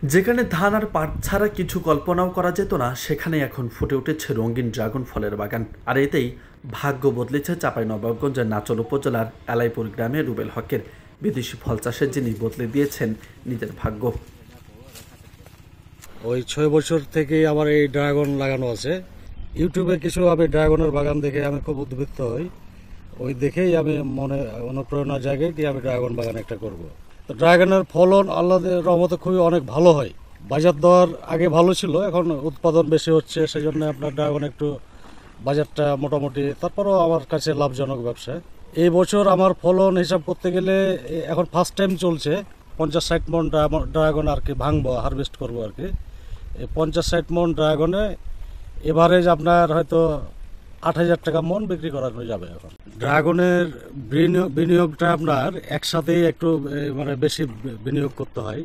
যেখানে ধান আর পাট ছাড়া কিছু কল্পনাও করা যেত না, সেখানে এখন ফুটে উঠেছে রঙিন ড্রাগন ফলের বাগান। আর এতেই ভাগ্য বদলেছে চাঁপাইনবাবগঞ্জের নাচল উপজেলার এলাইপুর গ্রামে রুবেল হকের। বিদেশি ফল চাষের যিনি বদলে দিয়েছেন নিজের ভাগ্য। ওই 6 বছর থেকেই আমার এই ড্রাগন লাগানো আছে। ইউটিউবে কিছু আমি ড্রাগনের বাগান দেখে আমি খুব উদ্বুদ্ধ হই। ওই দেখেই আমি মনে অনুপ্রেরণা জাগে কি আমি ড্রাগন বাগান একটা করব। তো ড্রাগনের ফলন আল্লাহর রহমতে খুবই অনেক ভালো হয়। বাজার দর আগে ভালো ছিল, এখন উৎপাদন বেশি হচ্ছে, সেই জন্য আপনার ড্রাগন একটু বাজারটা মোটামুটি, তারপরও আমার কাছে লাভজনক ব্যবসা। এই বছর আমার ফলন হিসাব করতে গেলে এখন ফার্স্ট টাইম চলছে 50-60 মন ড্রাগন আর কি ভাঙবো, হারভেস্ট করবো আর কি। এই 50-60 মন ড্রাগনে এভারেজ আপনার হয়তো 8,000 টাকা মন বিক্রি করা যাবে। এখন ড্রাগনের বিনিয়োগটা আপনার একসাথেই একটু মানে বেশি বিনিয়োগ করতে হয়।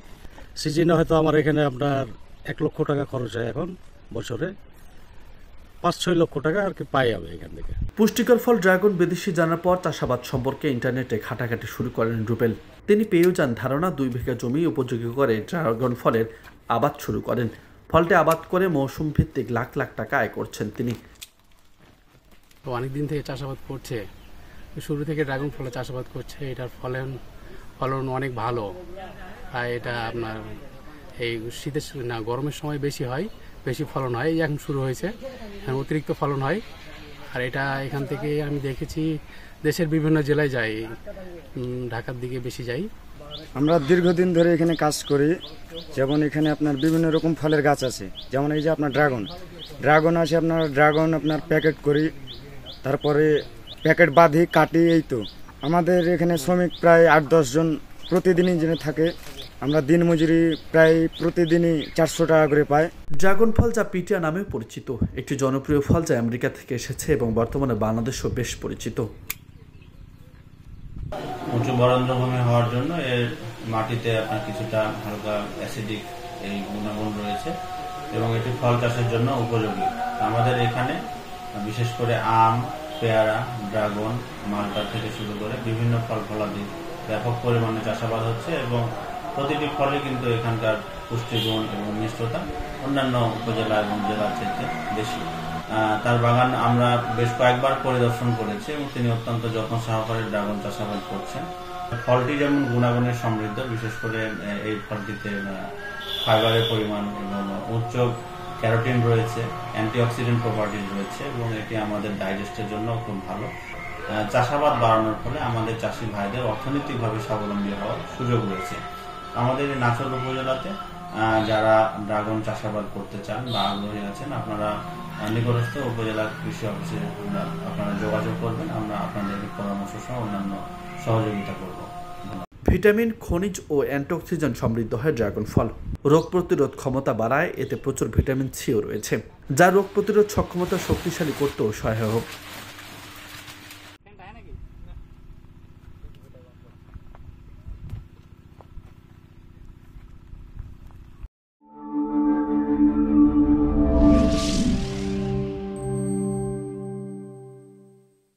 সিজনে হয়তো আমার এখানে আপনার 1 লক্ষ টাকা খরচ হয়, এখন বছরে 5-6 লক্ষ টাকা আর কি পাই আমি এখান থেকে। পুষ্টিকর ফল ড্রাগন বিদেশি জানার পর চাষাবাদ সম্পর্কে ইন্টারনেটে ঘাটাঘাটি শুরু করেন রুবেল। তিনি পেয়েও যান ধারণা 2 বিঘা জমি উপযোগী করে ড্রাগন ফলের আবাদ শুরু করেন। ফলটি আবাদ করে মৌসুম ভিত্তিক লাখ লাখ টাকা আয় করছেন তিনি। অনেকদিন থেকে চাষাবাদ করছে, শুরু থেকে ড্রাগন ফলের চাষাবাদ করছে। এটার ফলন অনেক ভালো। আর এটা আপনার এই শীতের না গরমের সময় বেশি হয়, বেশি ফলন হয়। এখন শুরু হয়েছে, এখন অতিরিক্ত ফলন হয়। আর এটা এখান থেকে আমি দেখেছি দেশের বিভিন্ন জেলায় যাই, ঢাকার দিকে বেশি যাই। আমরা দীর্ঘদিন ধরে এখানে কাজ করি। যেমন এখানে আপনার বিভিন্ন রকম ফলের গাছ আছে, যেমন এই যে আপনার ড্রাগন আছে, আপনার ড্রাগন আপনার প্যাকেট করি, তারপরে প্যাকেট বাঁধি, কাটি। এই তো আমাদের এখানে শ্রমিক প্রায় 8-10 জন প্রতিদিনই জেনে থাকে। আমরা দিন মজুরি প্রায় প্রতিদিনই 400 টাকা করে পাই। ড্রাগন ফল যা পিটিয়া নামে পরিচিত, একটি জনপ্রিয় ফল যা আমেরিকা থেকে এসেছে এবং বর্তমানে বাংলাদেশেও বেশ পরিচিত। উঁচু বরেন্দ্রভূমি হওয়ার জন্য এর মাটিতে আপনার কিছুটা হালকা অ্যাসিডিক এই গুণাগুণ রয়েছে এবং এটি ফল চাষের জন্য উপযোগী। আমাদের এখানে বিশেষ করে আম, পেয়ারা, ড্রাগন, মালটা থেকে শুরু করে বিভিন্ন ফলাদি ব্যাপক পরিমাণে চাষাবাদ হচ্ছে এবং প্রতিটি ফলে কিন্তু এখানকার পুষ্টিগুণ এবং মিষ্টতা অন্যান্য উপজেলা এবং জেলার ক্ষেত্রে বেশি। তার বাগান আমরা বেশ কয়েকবার পরিদর্শন করেছি এবং তিনি অত্যন্ত যত্ন সহকারে ড্রাগন চাষাবাদ করছেন। ফলটি যেমন গুণাগুণে সমৃদ্ধ, বিশেষ করে এই ফলটিতে ফাইবারের পরিমাণ এবং উচ্চ ক্যারোটিন রয়েছে, অ্যান্টিঅক্সিডেন্ট প্রপার্টিজ রয়েছে এবং এটি আমাদের ডাইজেস্টের জন্য খুব ভালো। চাষাবাদ বাড়ানোর ফলে আমাদের চাষি ভাইদের অর্থনৈতিকভাবে স্বাবলম্বী হওয়ার সুযোগ রয়েছে। আমাদের এই নাচল উপজেলাতে যারা ড্রাগন চাষাবাদ করতে চান বা আগ্রহী আছেন, আপনারা নিকটস্থ উপজেলা কৃষি অফিসে আপনারা যোগাযোগ করবেন। আমরা আপনাদের পরামর্শ সহ অন্যান্য সহযোগিতা করব। ভিটামিন, খনিজ ও অ্যান্টিঅক্সিডেন্ট সমৃদ্ধ হয় ড্রাগন ফল। রোগ প্রতিরোধ ক্ষমতা বাড়ায়, এতে প্রচুর ভিটামিন সিও রয়েছে, যা রোগ প্রতিরোধ সক্ষমতা শক্তিশালী করতেও সহায়ক।